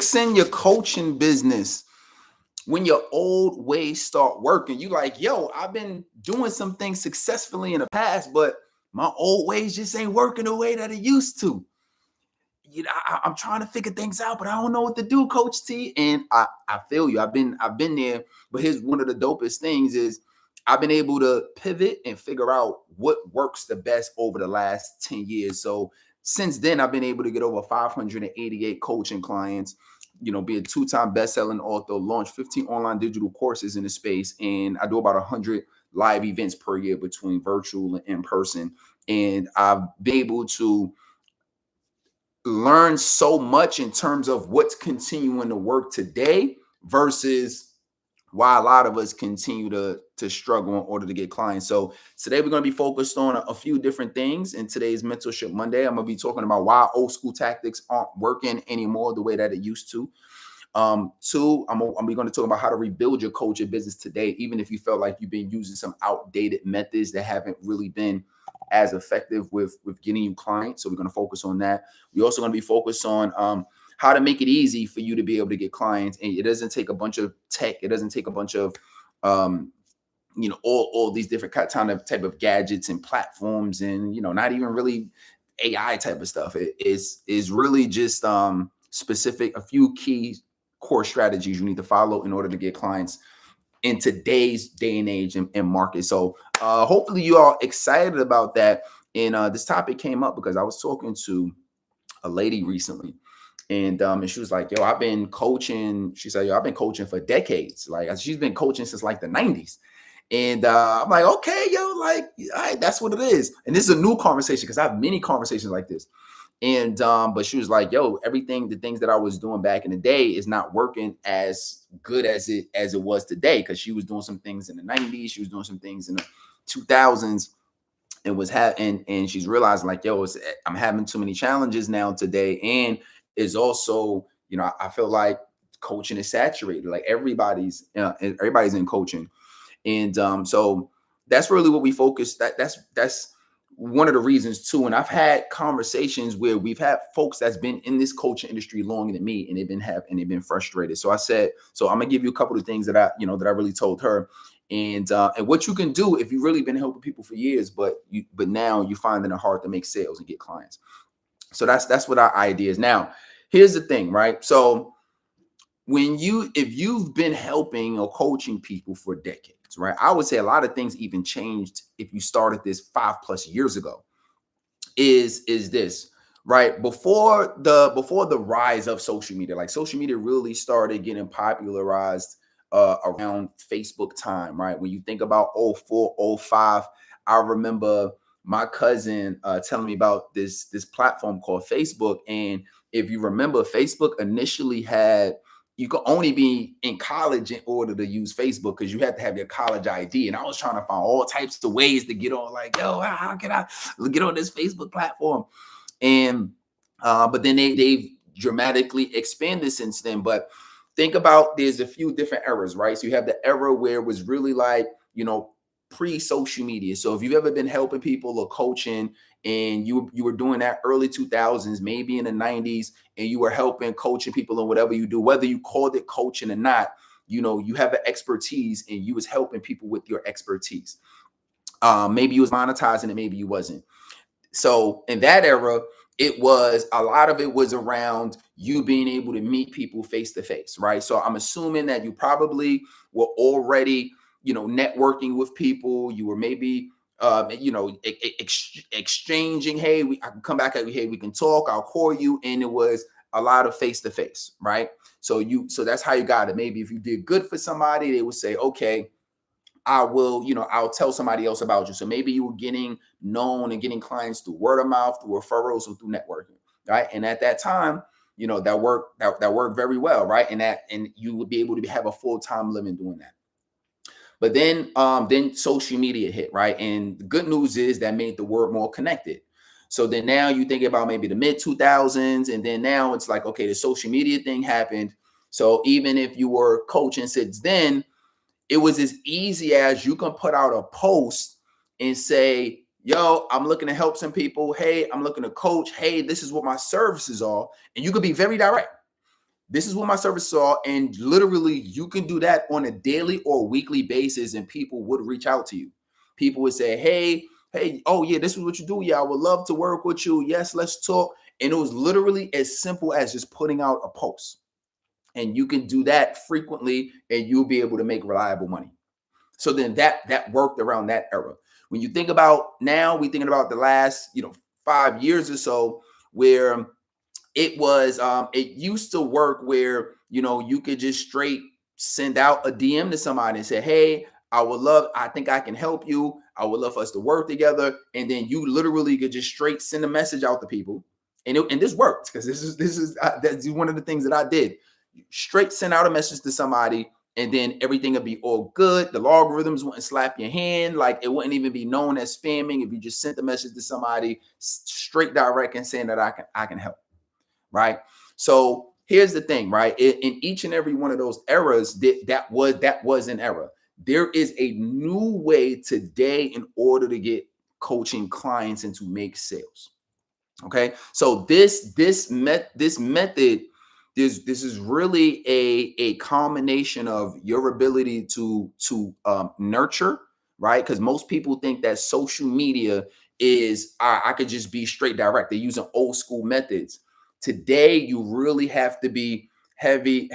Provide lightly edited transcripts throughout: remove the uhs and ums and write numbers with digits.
fixing your coaching business. When your old ways start working, you like, yo, I've been doing some things successfully in the past, but my old ways just ain't working the way that it used to. I'm trying to figure things out, but I don't know what to do, Coach T. And I feel you. I've been there. But here's one of the dopest things is I've been able to pivot and figure out what works the best over the last 10 years. So since then, I've been able to get over 588 coaching clients, be a 2-time best-selling author, launch 15 online digital courses in the space. And I do about 100 live events per year between virtual and in person. And I've been able to learn so much in terms of what's continuing to work today versus why a lot of us continue to struggle in order to get clients. So today we're going to be focused on a few different things. In today's Mentorship Monday, I'm going to be talking about why old school tactics aren't working anymore the way that it used to. Two, I'm going to talk about how to rebuild your coaching business today, even if you felt like you've been using some outdated methods that haven't really been as effective with getting you clients. So we're going to focus on that. We're also going to be focused on how to make it easy for you to be able to get clients. And it doesn't take a bunch of tech. It doesn't take a bunch of, all these different type of gadgets and platforms and, not even really AI type of stuff. It is really just specific, a few key core strategies you need to follow in order to get clients in today's day and age and market. So hopefully you are excited about that. And this topic came up because I was talking to a lady recently, and she was like, yo, I've been coaching. She said, yo, I've been coaching for decades. Like she's been coaching since like the 90s. And I'm like, okay, yo, like, all right, that's what it is. And this is a new conversation because I have many conversations like this. And but she was like, yo, the things that I was doing back in the day is not working as good as it was today. Because she was doing some things in the 90s, she was doing some things in the 2000s, and and she's realizing like, yo, I'm having too many challenges now today. And it's also, I feel like coaching is saturated. Like everybody's in coaching. And so that's really what we focus. That's one of the reasons too. And I've had conversations where we've had folks that's been in this coaching industry longer than me, and they've been frustrated. So I said, so I'm gonna give you a couple of things that I really told her, and what you can do if you've really been helping people for years, but now you're finding it hard to make sales and get clients. So that's what our idea is. Now, here's the thing, right? So if you've been helping or coaching people for decades, right? I would say a lot of things even changed if you started this 5+ years ago. Is this right? Before the rise of social media, like social media really started getting popularized around Facebook time, right? When you think about 04, 05, I remember my cousin telling me about this platform called Facebook. And if you remember, Facebook initially had, you could only be in college in order to use Facebook because you had to have your college ID. And I was trying to find all types of ways to get on, like, yo, how can I get on this Facebook platform? And but then they've dramatically expanded since then. But think about, there's a few different eras, right? So you have the era where it was really like, pre-social media. So if you've ever been helping people or coaching, and you were doing that early 2000s, maybe in the 90s, and you were helping coaching people in whatever you do, whether you called it coaching or not, you have an expertise and you was helping people with your expertise. Maybe you was monetizing it, maybe you wasn't. So in that era, a lot of it was around you being able to meet people face to face, right? So I'm assuming that you probably were already, networking with people. You were maybe, exchanging, hey, I can come back at you, hey, we can talk, I'll call you. And it was a lot of face to face, right? So that's how you got it. Maybe if you did good for somebody, they would say, okay, I'll tell somebody else about you. So maybe you were getting known and getting clients through word of mouth, through referrals, or through networking, right? And at that time, that worked very well, right? And you would be able to have a full-time living doing that. But then social media hit, right? And the good news is that made the world more connected. So then now you think about maybe the mid 2000s, and then now it's like, okay, the social media thing happened. So even if you were coaching since then, it was as easy as you can put out a post and say, yo, I'm looking to help some people. Hey, I'm looking to coach. Hey, this is what my services are. And you could be very direct. This is what my services are. And literally, you can do that on a daily or weekly basis, and people would reach out to you. People would say, hey, oh yeah, this is what you do. Yeah, I would love to work with you. Yes, let's talk. And it was literally as simple as just putting out a post. And you can do that frequently, and you'll be able to make reliable money. So then that worked around that era. When you think about now, we thinking about the last 5 years or so, where it used to work where you could just straight send out a DM to somebody and say, hey, I think I can help you, I would love for us to work together. And then you literally could just straight send a message out to people. And this worked, because that's one of the things that I did. Straight send out a message to somebody, and then everything would be all good. The logarithms wouldn't slap your hand. Like, it wouldn't even be known as spamming if you just sent the message to somebody straight direct and saying that I can help. Right. So here's the thing, right? In each and every one of those eras, that was an era. There is a new way today in order to get coaching clients and to make sales. Okay. So this method, this is really a combination of your ability to nurture, right? Because most people think that social media is I could just be straight direct. They're using old school methods. Today, you really have to be heavy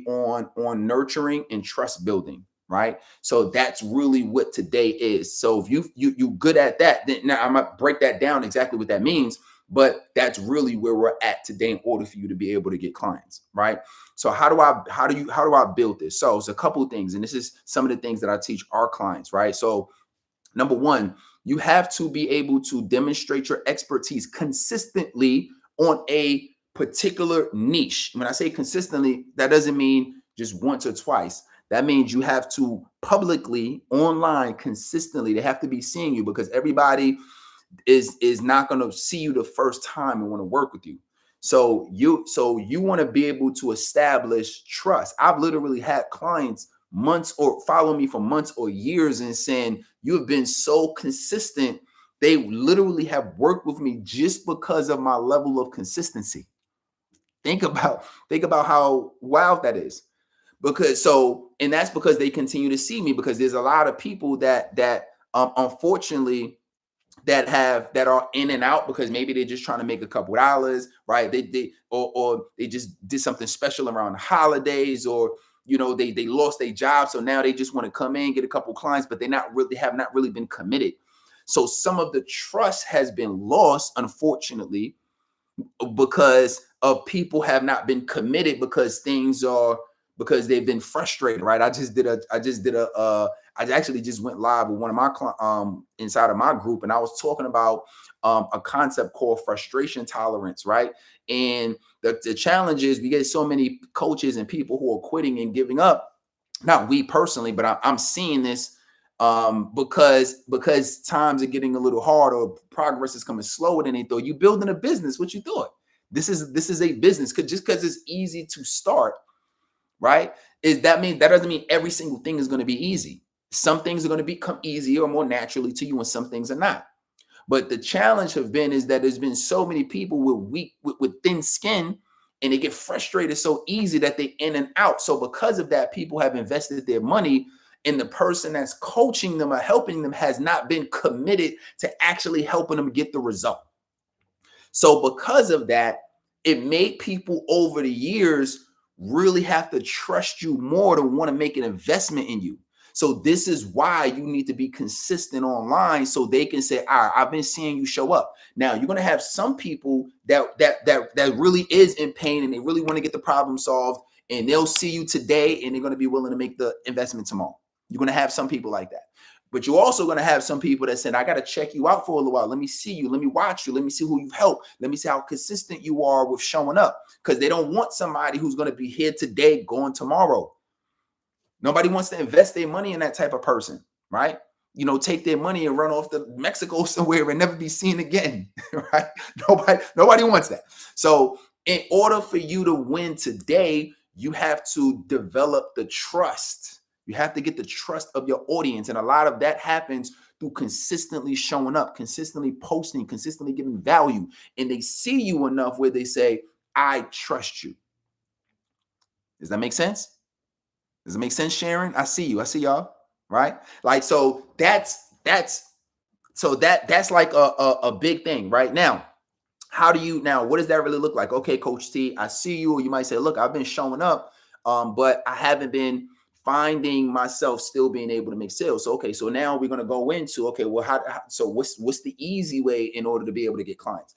on nurturing and trust building, right? So that's really what today is. So if you good at that, then now I'm gonna break that down exactly what that means. But that's really where we're at today in order for you to be able to get clients, right? So how do I build this? So it's a couple of things, and this is some of the things that I teach our clients, right? So number one, you have to be able to demonstrate your expertise consistently on a particular niche. When I say consistently, that doesn't mean just once or twice. That means you have to publicly, online, consistently. They have to be seeing you, because everybody is not going to see you the first time and want to work with you. So you want to be able to establish trust. I've literally had clients months or follow me for months or years and saying, you have been so consistent. They literally have worked with me just because of my level of consistency. Think about how wild that is. And that's because they continue to see me, because there's a lot of people that unfortunately that are in and out because maybe they're just trying to make a couple dollars, right? Or they just did something special around the holidays, or they lost their job, so now they just want to come in, get a couple clients, but they have not really been committed. So some of the trust has been lost, unfortunately, because of people have not been committed, because they've been frustrated, right? I actually just went live with one of my inside of my group, and I was talking about a concept called frustration tolerance, right? And the challenge is we get so many coaches and people who are quitting and giving up. Not we personally, but I'm seeing this because times are getting a little hard, or progress is coming slower than they thought. You building a business, what you thought? This is a business. Just because it's easy to start, right? That doesn't mean every single thing is going to be easy. Some things are going to become easier or more naturally to you, and some things are not. But the challenge is that there's been so many people with thin skin, and they get frustrated so easy that they in and out. So because of that, people have invested their money, and the person that's coaching them or helping them has not been committed to actually helping them get the result. So because of that, it made people over the years really have to trust you more to want to make an investment in you. So this is why you need to be consistent online, so they can say, all right, I've been seeing you show up. Now you're going to have some people that really is in pain, and they really want to get the problem solved, and they'll see you today and they're going to be willing to make the investment tomorrow. You're going to have some people like that. But you're also going to have some people that said, I got to check you out for a little while. Let me see you. Let me watch you. Let me see who you've helped. Let me see how consistent you are with showing up. Because they don't want somebody who's going to be here today, going tomorrow. Nobody wants to invest their money in that type of person, right? Take their money and run off to Mexico somewhere and never be seen again, right? Nobody wants that. So in order for you to win today, you have to develop the trust. You have to get the trust of your audience. And a lot of that happens through consistently showing up, consistently posting, consistently giving value. And they see you enough where they say, I trust you. Does that make sense? Does it make sense, Sharon? I see you. I see y'all. Right? Like, so that's like a big thing right now. How do you now? What does that really look like? Okay, Coach T, I see you. Or you might say, look, I've been showing up, but I haven't been finding myself still being able to make sales. So okay, so now we're gonna go into okay, well, so what's the easy way in order to be able to get clients?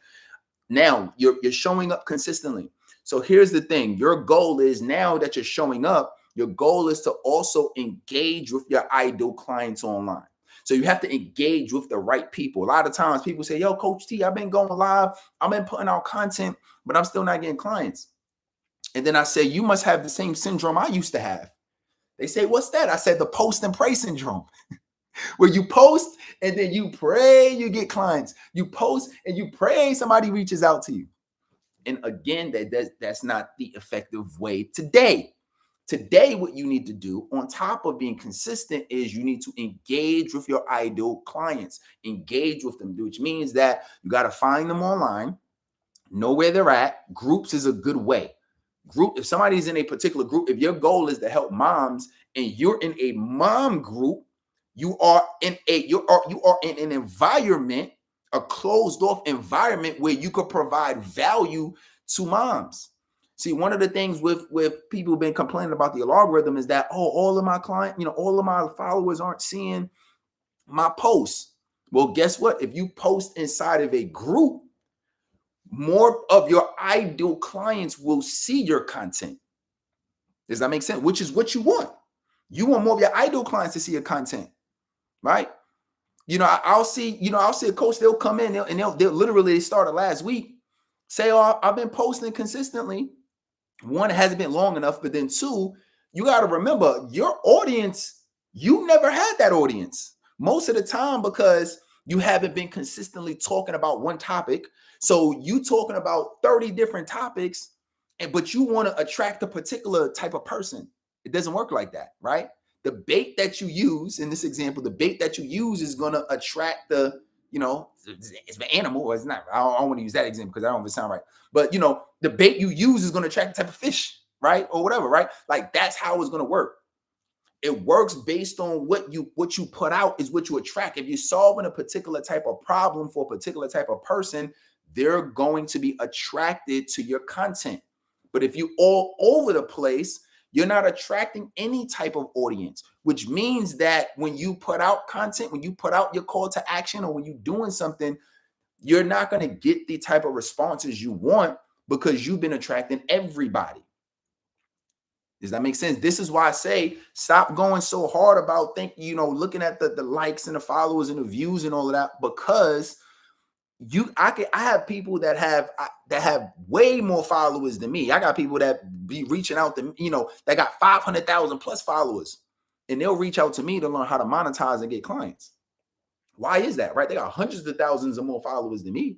Now you're showing up consistently. So here's the thing: your goal is now that you're showing up, your goal is to also engage with your ideal clients online. So you have to engage with the right people. A lot of times people say, yo, Coach T, I've been going live, I've been putting out content, but I'm still not getting clients. And then I say, you must have the same syndrome I used to have. They say, what's that? I said, the post and pray syndrome, where you post and then you pray you get clients. You post and you pray somebody reaches out to you. And again, that's not the effective way today. Today, what you need to do on top of being consistent is you need to engage with your ideal clients, engage with them, which means that you got to find them online, know where they're at. Groups is a good way. If somebody's in a particular group, if your goal is to help moms and you're in a mom group, you are in an environment, a closed off environment where you could provide value to moms. See, one of the things with people who've been complaining about the algorithm is that, oh, all of my clients, all of my followers aren't seeing my posts. Well, guess what? If you post inside of a group, more of your ideal clients will see your content. Does that make sense? Which is what you want. You want more of your ideal clients to see your content, right? I'll see a coach, they'll come in and they'll literally, they started last week, say, oh, I've been posting consistently. One, it hasn't been long enough, but then two, you got to remember your audience, you never had that audience most of the time because you haven't been consistently talking about one topic. So you talking about 30 different topics, but you want to attract a particular type of person. It doesn't work like that, right? The bait that you use in this example, the bait that you use is going to attract the, it's an animal, or it's not. I don't want to use that example because I don't even sound right. But, the bait you use is going to attract the type of fish, right? Or whatever, right? Like that's how it's going to work. It works based on what you put out is what you attract. If you're solving a particular type of problem for a particular type of person, they're going to be attracted to your content. But if you all over the place, you're not attracting any type of audience, which means that when you put out content, when you put out your call to action, or when you're doing something, you're not going to get the type of responses you want because you've been attracting everybody. Does that make sense? This is why I say stop going so hard about looking at the likes and the followers and the views and all of that, because I have people that have way more followers than me. I got people that be reaching out to that got 500,000 plus followers, and they'll reach out to me to learn how to monetize and get clients. Why is that? Right? They got hundreds of thousands of more followers than me,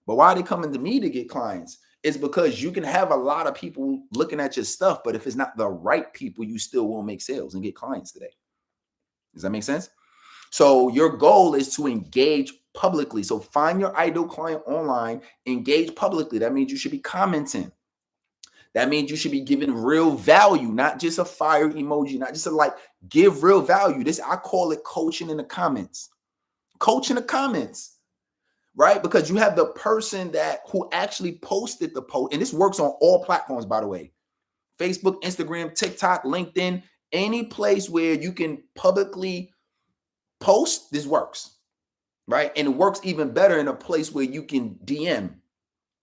but why are they coming to me to get clients? It's because you can have a lot of people looking at your stuff, but if it's not the right people, you still won't make sales and get clients today. Does that make sense? So your goal is to engage publicly. So find your ideal client online, engage publicly. That means you should be commenting. That means you should be giving real value, not just a fire emoji, not just give real value. I call it coaching in the comments. Coach in the comments. Right? Because you have the person who actually posted the post, and this works on all platforms, by the way. Facebook, Instagram, TikTok, LinkedIn, any place where you can publicly post, this works, right? And it works even better in a place where you can DM.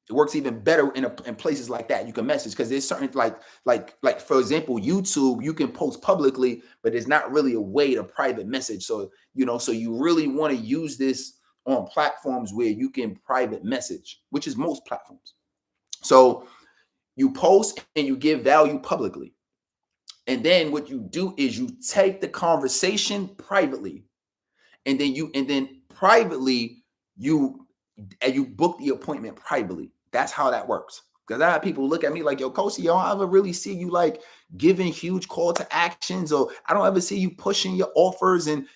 It works even better in places like that. You can message, because there's certain like for example, YouTube, you can post publicly, but there's not really a way to private message. So so you really want to use this on platforms where you can private message, which is most platforms. So you post and you give value publicly. And then what you do is you take the conversation privately, and then privately you book the appointment privately. That's how that works. Because I have people look at me like, yo, Coach, I don't ever really see you giving huge call to actions, or I don't ever see you pushing your offers, and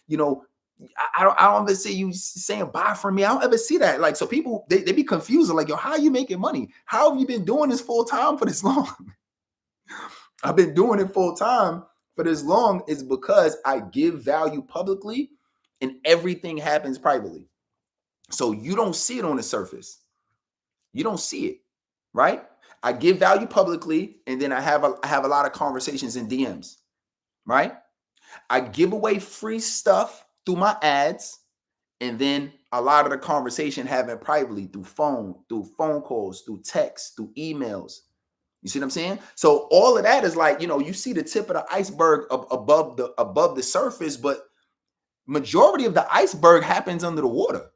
I don't ever see you saying buy from me. I don't ever see that. So people, they be confused. Like, yo, how are you making money? How have you been doing this full time for this long? I've been doing it full time for this long is because I give value publicly and everything happens privately. So you don't see it on the surface. You don't see it, right? I give value publicly and then I have a lot of conversations in DMs, right? I give away free stuff through my ads and then a lot of the conversation happen privately through phone calls, through text, through emails. You see what I'm saying? So all of that is like, you see the tip of the iceberg above the surface, but majority of the iceberg happens under the water.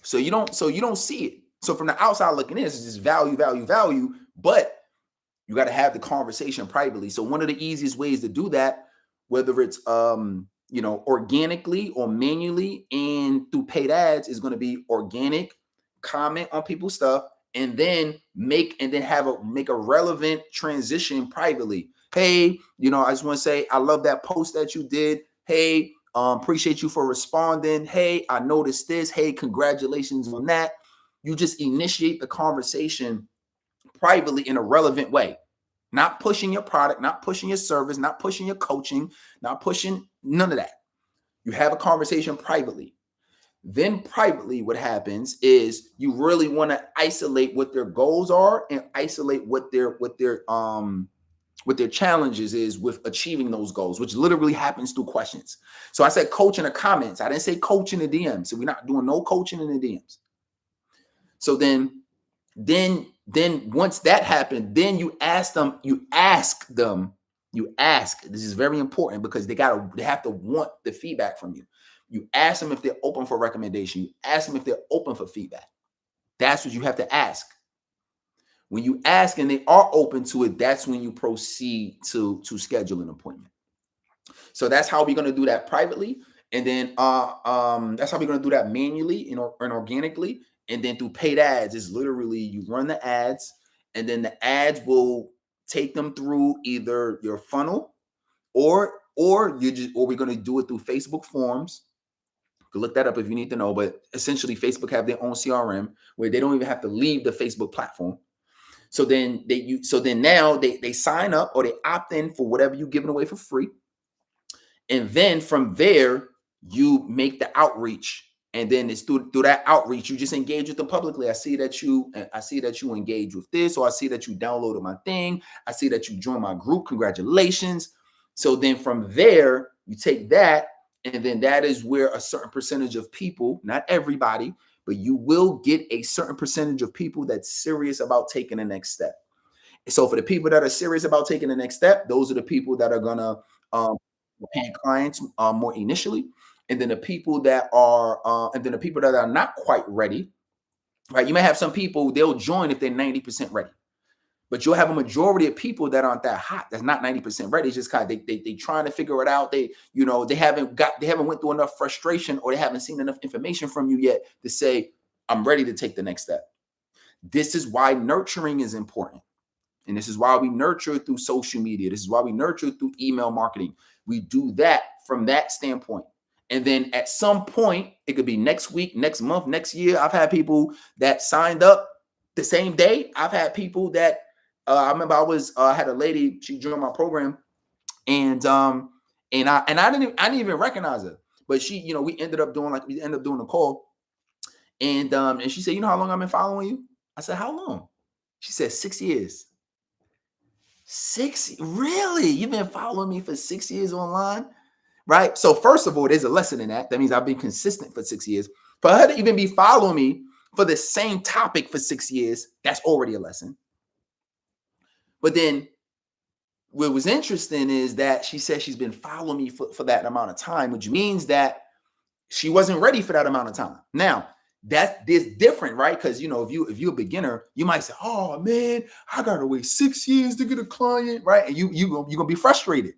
So you don't see it. So from the outside looking in, it's just value, value, value, but you got to have the conversation privately. So one of the easiest ways to do that, whether it's organically or manually and through paid ads, is going to be organic, comment on people's stuff, and then make a relevant transition privately. Hey, I just want to say I love that post that you did. Hey, appreciate you for responding. Hey, I noticed this. Hey, congratulations on that. You just initiate the conversation privately in a relevant way. Not pushing your product, not pushing your service, not pushing your coaching, not pushing none of that. You have a conversation privately. Then privately, what happens is you really want to isolate what their goals are and isolate what their challenges is with achieving those goals, which literally happens through questions. So I said coach in the comments. I didn't say coach in the DMs. So we're not doing no coaching in the DMs. So then once that happened, then you ask them, this is very important because they have to want the feedback from you. You ask them if they're open for recommendation. You ask them if they're open for feedback. That's what you have to ask. When you ask and they are open to it, that's when you proceed to schedule an appointment. So that's how we're going to do that privately. And then that's how we're going to do that manually and organically. And then through paid ads, is literally you run the ads and then the ads will take them through either your funnel or we're going to do it through Facebook forms. You can look that up if you need to know, but essentially Facebook have their own CRM where they don't even have to leave the Facebook platform. So then now they sign up or they opt in for whatever you're giving away for free. And then from there, you make the outreach. And then it's through that outreach, you just engage with them publicly. I see that you engage with this, or I see that you downloaded my thing. I see that you joined my group. Congratulations. So then from there, you take that, and then that is where a certain percentage of people, not everybody, but you will get a certain percentage of people that's serious about taking the next step. So for the people that are serious about taking the next step, those are the people that are gonna pay clients more initially. And then the people that are not quite ready, right? You may have some people, they'll join if they're 90% ready. But you'll have a majority of people that aren't that hot, that's not 90% ready. It's just kind of they trying to figure it out. They haven't went through enough frustration, or they haven't seen enough information from you yet to say, I'm ready to take the next step. This is why nurturing is important. And this is why we nurture through social media. This is why we nurture through email marketing. We do that from that standpoint. And then at some point, it could be next week, next month, next year. I've had people that signed up the same day. I've had people that I remember I had a lady, she joined my program, and I didn't even recognize her. But she, we ended up doing a call. And she said, you know how long I've been following you? I said, how long? She said 6 years. 6? Really? You've been following me for 6 years online? Right? So first of all, there's a lesson in that. That means I've been consistent for 6 years. For her to even be following me for the same topic for 6 years, that's already a lesson. But then what was interesting is that she said she's been following me for that amount of time, which means that she wasn't ready for that amount of time. Now, that's different, right? Because if you're a beginner, you might say, "Oh man, I gotta wait 6 years to get a client," right? And you're gonna be frustrated.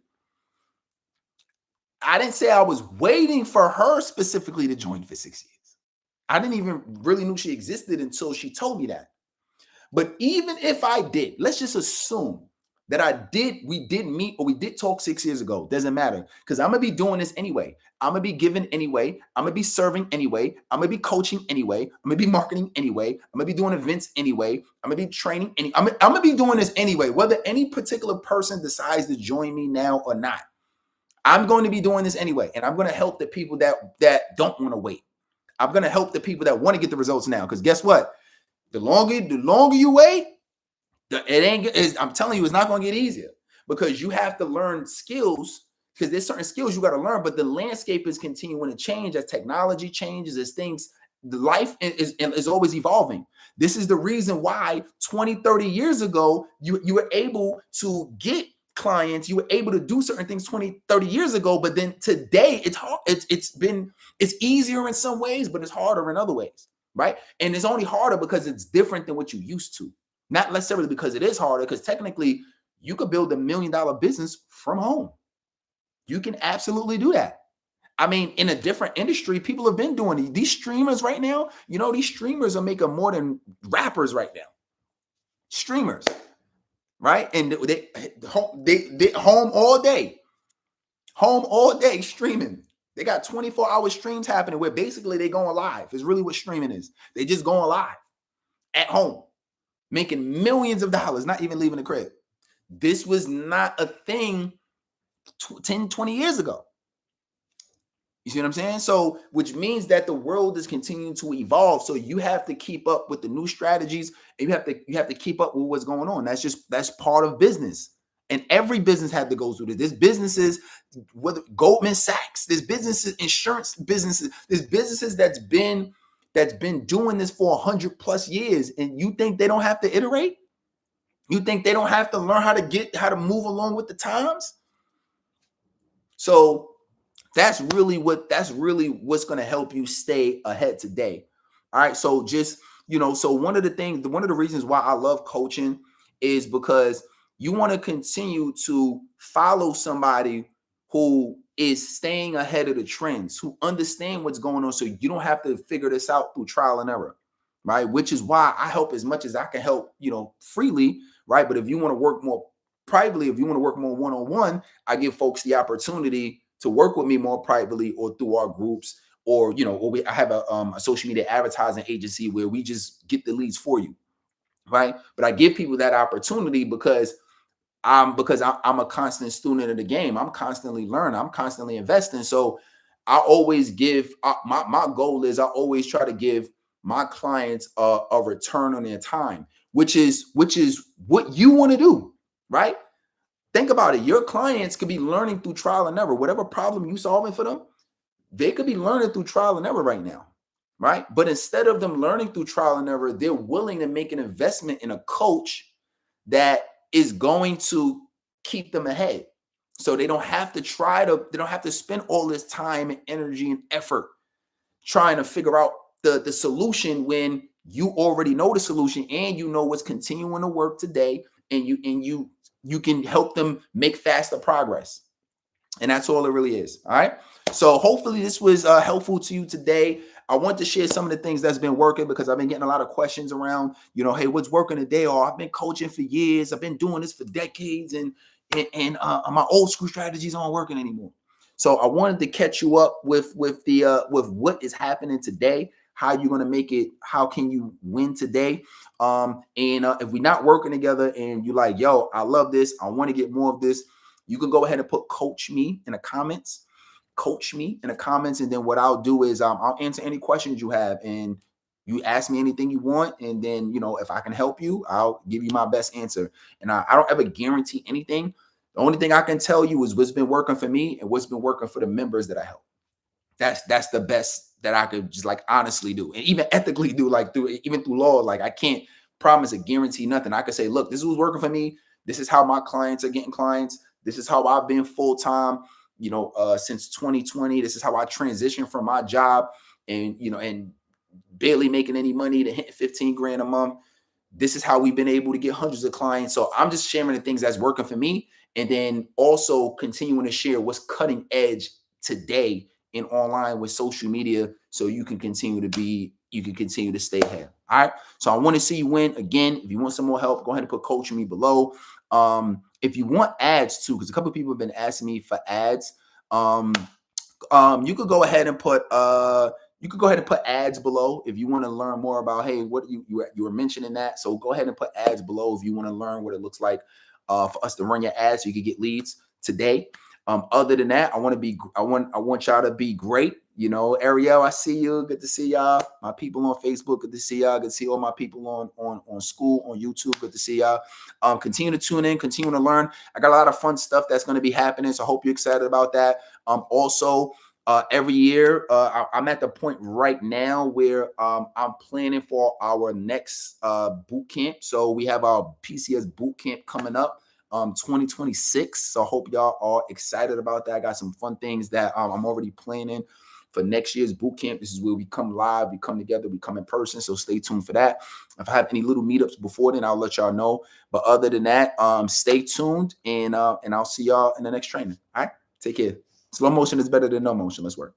I didn't say I was waiting for her specifically to join for 6 years. I didn't even really know she existed until she told me that. But even if I did, let's just assume that we did meet or we did talk 6 years ago. Doesn't matter, because I'm gonna be doing this anyway. I'm gonna be giving anyway. I'm gonna be serving anyway. I'm gonna be coaching anyway. I'm gonna be marketing anyway. I'm gonna be doing events anyway. I'm gonna be training I'm gonna be doing this anyway, whether any particular person decides to join me now or not. I'm going to be doing this anyway, and I'm going to help the people that don't want to wait. I'm going to help the people that want to get the results now, because guess what? The longer you wait, I'm telling you, it's not going to get easier, because you have to learn skills, because there's certain skills you got to learn, but the landscape is continuing to change as technology changes, as things, the life is always evolving. This is the reason why 20, 30 years ago, you were able to get clients, you were able to do certain things 20, 30 years ago, but then today it's hard. It's easier in some ways, but it's harder in other ways, right? And it's only harder because it's different than what you used to. Not necessarily because it is harder, because technically you could build $1 million business from home. You can absolutely do that. I mean, in a different industry, people have been doing these streamers right now. You know, these streamers are making more than rappers right now. Streamers, right? And they home all day streaming. They got 24-hour streams happening where basically they going live. It's really what streaming is. They just going live at home, making millions of dollars, not even leaving the crib. This was not a thing 10, 20 years ago. You see what I'm saying? So, which means that the world is continuing to evolve. So you have to keep up with the new strategies, and you have to keep up with what's going on. That's part of business. And every business had to go through this. There's businesses, whether Goldman Sachs, there's businesses, insurance businesses, there's businesses that's been doing this for 100+ years. And you think they don't have to iterate? You think they don't have to learn how to move along with the times? So that's really what's going to help you stay ahead today. All right. So just, so one of the reasons why I love coaching is because you want to continue to follow somebody who is staying ahead of the trends, who understand what's going on, so you don't have to figure this out through trial and error, right? Which is why I help as much as I can help, freely, right? But if you want to work more privately, if you want to work more one-on-one, I give folks the opportunity to work with me more privately or through our groups, or I have a social media advertising agency where we just get the leads for you, right? But I give people that opportunity because I'm a constant student of the game. I'm constantly learning. I'm constantly investing. So I always give my goal is I always try to give my clients a return on their time, which is what you want to do, right? Think about it. Your clients could be learning through trial and error. Whatever problem you solving for them, they could be learning through trial and error right now, right? But instead of them learning through trial and error, they're willing to make an investment in a coach that is going to keep them ahead. So they don't have to spend all this time and energy and effort trying to figure out the solution when you already know the solution and you know what's continuing to work today, and you can help them make faster progress. And that's all it really is. All right. So hopefully this was helpful to you today. I want to share some of the things that's been working, because I've been getting a lot of questions around, hey, what's working today? Or I've been coaching for years. I've been doing this for decades, and my old school strategies aren't working anymore. So I wanted to catch you up with what is happening today, how you're going to make it, how can you win today? If we're not working together and you're like, yo, I love this, I want to get more of this, you can go ahead and put coach me in the comments. And then what I'll do is I'll answer any questions you have, and you ask me anything you want, and then if I can help you, I'll give you my best answer. And I don't ever guarantee anything. The only thing I can tell you is what's been working for me and what's been working for the members that I help. That's the best that I could just honestly do, and even ethically do, through law. I can't promise or guarantee nothing. I could say, look, this was working for me. This is how my clients are getting clients. This is how I've been full-time, since 2020. This is how I transitioned from my job and barely making any money to hit 15 grand a month. This is how we've been able to get hundreds of clients. So I'm just sharing the things that's working for me, and then also continuing to share what's cutting edge today in online with social media, so you can continue to stay ahead. All right. So I want to see you win. Again, if you want some more help, go ahead and put coach me below. if you want ads too, because a couple of people have been asking me for ads, you could go ahead and put ads below if you want to learn more about, hey, what you were mentioning that. So go ahead and put ads below if you want to learn what it looks like for us to run your ads so you can get leads today. Other than that, I want y'all to be great. You know, Ariel, I see you. Good to see y'all. My people on Facebook, good to see y'all. Good to see all my people on school, on YouTube. Good to see y'all. Continue to tune in, continue to learn. I got a lot of fun stuff that's going to be happening. So I hope you're excited about that. Also, every year, I'm at the point right now where I'm planning for our next boot camp. So we have our PCS boot camp coming up. 2026. So I hope y'all are excited about that. I got some fun things that I'm already planning for next year's boot camp. This is where we come live, we come together, we come in person. So stay tuned for that. If I have any little meetups before then, I'll let y'all know. But other than that, stay tuned and I'll see y'all in the next training. All right, take care. Slow motion is better than no motion. Let's work.